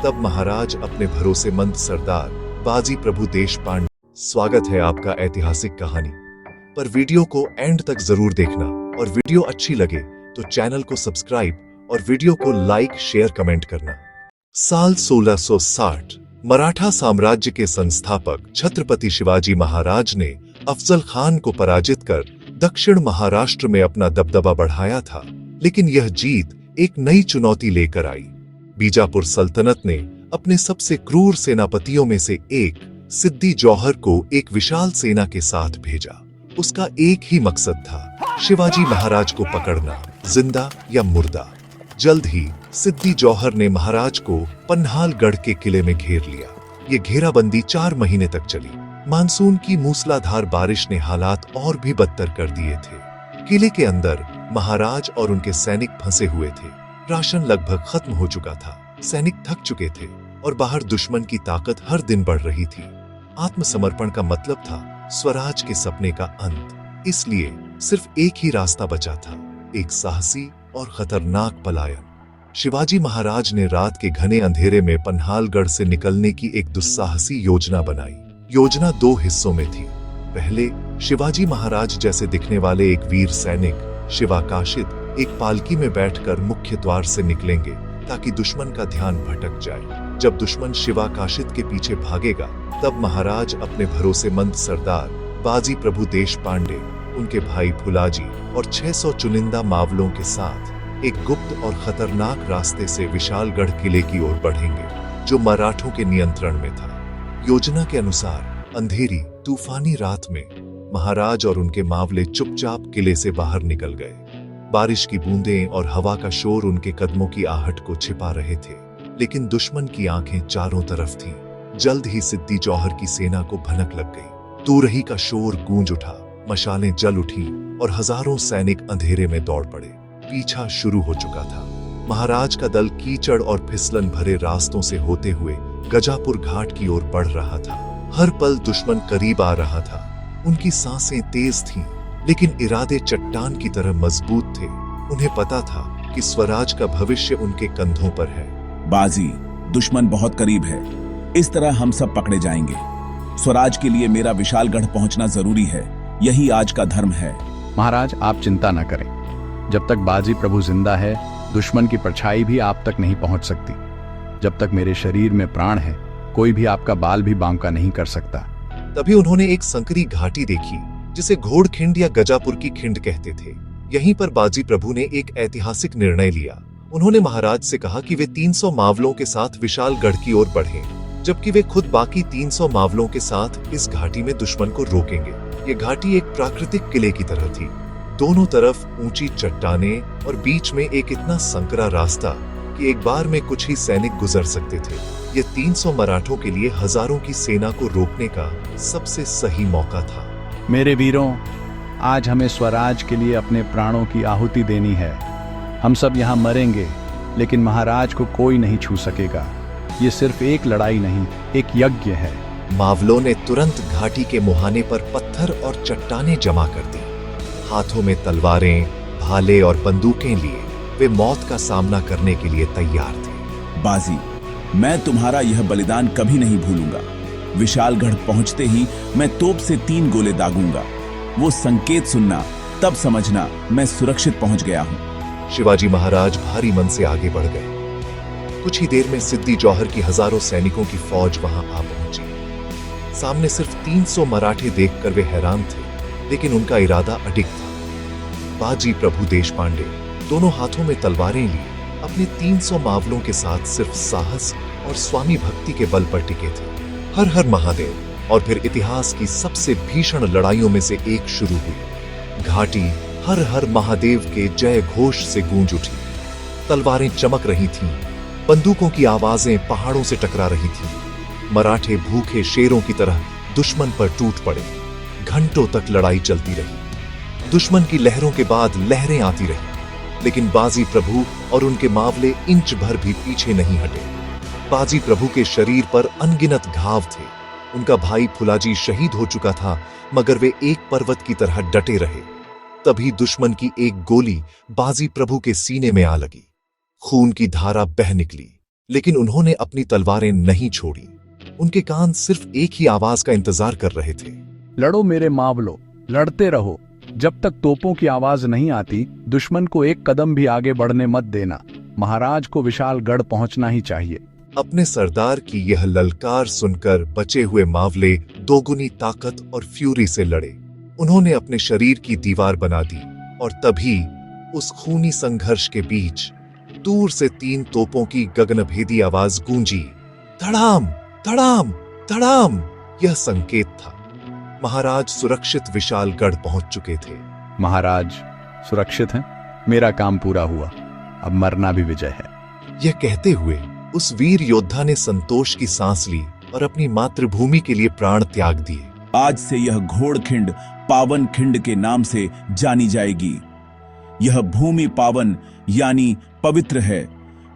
तब महाराज अपने भरोसेमंद सरदार बाजी प्रभु देशपांडे। स्वागत है आपका ऐतिहासिक कहानी पर। वीडियो को एंड तक जरूर देखना और वीडियो अच्छी लगे तो चैनल को सब्सक्राइब और वीडियो को लाइक शेयर कमेंट करना। साल 1660 मराठा साम्राज्य के संस्थापक छत्रपति शिवाजी महाराज ने अफजल खान को पराजित कर दक्षिण महाराष्ट्र में अपना दबदबा बढ़ाया था। लेकिन यह जीत एक नई चुनौती लेकर आई। बीजापुर सल्तनत ने अपने सबसे क्रूर सेनापतियों में से एक सिद्दी जौहर को एक विशाल सेना के साथ भेजा। उसका एक ही मकसद था, शिवाजी महाराज को पकड़ना, जिंदा या मुर्दा। जल्द ही सिद्दी जौहर ने महाराज को पन्हालगढ़ के किले में घेर लिया। ये घेराबंदी 4 महीने तक चली। मानसून की मूसलाधार बारिश ने हालात और भी बदतर कर दिए थे। किले के अंदर महाराज और उनके सैनिक फंसे हुए थे। राशन लगभग खत्म हो चुका था, सैनिक थक चुके थे और बाहर दुश्मन की ताकत हर दिन बढ़ रही थी। आत्मसमर्पण का मतलब था स्वराज के सपने का अंत। इसलिए सिर्फ एक ही रास्ता बचा था, एक साहसी और खतरनाक पलायन। शिवाजी महाराज ने रात के घने अंधेरे में पन्हालगढ़ से निकलने की एक दुस्साहसी योजना बनाई। योजना 2 हिस्सों में थी। पहले, शिवाजी महाराज जैसे दिखने वाले एक वीर सैनिक शिवाकाशित एक पालकी में बैठकर मुख्य द्वार से निकलेंगे ताकि दुश्मन का ध्यान भटक जाए। जब दुश्मन शिवाकाशित के पीछे भागेगा तब महाराज अपने भरोसेमंद सरदार बाजी प्रभु देशपांडे, उनके भाई फुलाजी और 600 चुनिंदा मावलों के साथ एक गुप्त और खतरनाक रास्ते से विशालगढ़ किले की ओर बढ़ेंगे जो मराठों के नियंत्रण में था। योजना के अनुसार अंधेरी तूफानी रात में महाराज और उनके मावले चुपचाप किले से बाहर निकल गए। बारिश की बूंदें और हवा का शोर उनके कदमों की आहट को छिपा रहे थे, लेकिन दुश्मन की आंखें चारों तरफ थीं। जल्द ही सिद्दी जौहर की सेना को भनक लग गई। तूरही का शोर गूंज उठा, मशालें जल उठी और हजारों सैनिक अंधेरे में दौड़ पड़े। पीछा शुरू हो चुका था। महाराज का दल कीचड़ और फिसलन भरे रास्तों से होते हुए गजापुर घाट की ओर बढ़ रहा था। हर पल दुश्मन करीब आ रहा था। उनकी सांसें तेज थीं, लेकिन इरादे चट्टान की तरह मजबूत थे। उन्हें पता था कि स्वराज का भविष्य उनके कंधों पर है। बाजी, दुश्मन बहुत करीब है। इस तरह हम सब पकड़े जाएंगे। स्वराज के लिए मेरा विशालगढ़ पहुंचना जरूरी है। यही आज का धर्म है। महाराज, आप चिंता न करें। जब तक बाजी प्रभु जिंदा है, दुश्मन की परछाई भी आप तक नहीं पहुंच सकती। जब तक मेरे शरीर में प्राण है, कोई भी आपका बाल भी बांका नहीं कर सकता। तभी उन्होंने एक संकरी घाटी देखी जिसे घोड़खिंड या गजापुर की खिंड कहते थे। यहीं पर बाजी प्रभु ने एक ऐतिहासिक निर्णय लिया। उन्होंने महाराज से कहा कि वे 300 मावलों के साथ विशालगढ़ की ओर बढ़ें, जबकि वे खुद बाकी 300 मावलों के साथ इस घाटी में दुश्मन को रोकेंगे। ये घाटी एक प्राकृतिक किले की तरह थी। दोनों तरफ ऊंची चट्टानें और बीच में एक इतना संकरा रास्ता कि एक बार में कुछ ही सैनिक गुजर सकते थे। ये 300 मराठों के लिए हजारों की सेना को रोकने का सबसे सही मौका था। मेरे वीरों, आज हमें स्वराज के लिए अपने प्राणों की आहुति देनी है। हम सब यहाँ मरेंगे, लेकिन महाराज को कोई नहीं छू सकेगा। ये सिर्फ एक लड़ाई नहीं, एक यज्ञ है। मावलों ने तुरंत घाटी के मुहाने पर पत्थर और चट्टानें जमा कर दी। हाथों में तलवारें, भाले और बंदूकें लिए वे मौत का सामना करने के लिए तैयार थे। बाजी, मैं तुम्हारा यह बलिदान कभी नहीं भूलूंगा। विशालगढ़ पहुंचते ही मैं तोप से 3 गोले दागूंगा। वो संकेत सुनना, तब समझना मैं सुरक्षित पहुंच गया हूं। शिवाजी महाराज भारी मन से आगे बढ़ गए। कुछ ही देर में सिद्दी जौहर की हजारों सैनिकों की फौज वहां आ पहुंची। सामने सिर्फ 300 मराठे देखकर वे हैरान थे, लेकिन उनका इरादा अडिग था। बाजी प्रभु देशपांडे दोनों हाथों में तलवारें ली अपने 300 मावलों के साथ सिर्फ साहस और स्वामी भक्ति के बल पर टिके थे। हर हर महादेव। और फिर इतिहास की सबसे भीषण लड़ाइयों में से एक शुरू हुई। घाटी हर हर महादेव के जय घोष से गूंज उठी। तलवारें चमक रही थीं, बंदूकों की आवाजें पहाड़ों से टकरा रही थीं। मराठे भूखे शेरों की तरह दुश्मन पर टूट पड़े। घंटों तक लड़ाई चलती रही। दुश्मन की लहरों के बाद लहरें आती रही, लेकिन बाजी प्रभु और उनके मावले इंच भर भी पीछे नहीं हटे। बाजी प्रभु के शरीर पर अनगिनत घाव थे। उनका भाई फुलाजी शहीद हो चुका था, मगर वे एक पर्वत की तरह डटे रहे। तभी दुश्मन की एक गोली बाजी प्रभु के सीने में आ लगी। खून की धारा बह निकली। लेकिन उन्होंने अपनी तलवारें नहीं छोड़ी। उनके कान सिर्फ एक ही आवाज का इंतजार कर रहे थे। लड़ो मेरे मावलो, लड़ते रहो। जब तक तोपों की आवाज नहीं आती, दुश्मन को एक कदम भी आगे बढ़ने मत देना। महाराज को विशालगढ़ पहुंचना ही चाहिए। अपने सरदार की यह ललकार सुनकर बचे हुए मावले दोगुनी ताकत और फ्यूरी से लड़े। उन्होंने अपने शरीर की दीवार बना दी और तभी उस खूनी संघर्ष के बीच दूर से 3 तोपों की गगनभेदी आवाज गूंजी। धड़ाम, धड़ाम, धड़ाम। यह संकेत था। महाराज सुरक्षित विशालगढ़ पहुंच चुके थे। महाराज सुरक्षित हैं? मेरा काम पूरा हुआ, अब मरना भी विजय है। यह कहते हुए उस वीर योद्धा ने संतोष की सांस ली और अपनी मातृभूमि के लिए प्राण त्याग दिए। आज से यह घोड़खिंड पावन खिंड के नाम से जानी जाएगी। यह भूमि पावन यानी पवित्र है,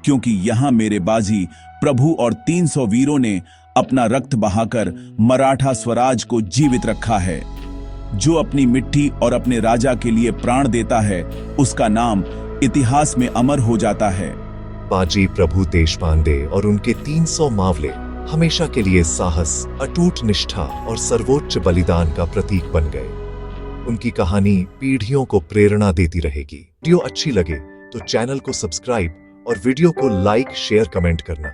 क्योंकि यहाँ मेरे बाजी प्रभु और 300 वीरों ने अपना रक्त बहाकर मराठा स्वराज को जीवित रखा है। जो अपनी मिट्टी और अपने राजा के लिए प्राण देता है, उसका नाम इतिहास में अमर हो जाता है। बाजी प्रभु देशपांडे और उनके 300 मावले हमेशा के लिए साहस, अटूट निष्ठा और सर्वोच्च बलिदान का प्रतीक बन गए। उनकी कहानी पीढ़ियों को प्रेरणा देती रहेगी। वीडियो अच्छी लगे तो चैनल को सब्सक्राइब और वीडियो को लाइक, शेयर, कमेंट करना।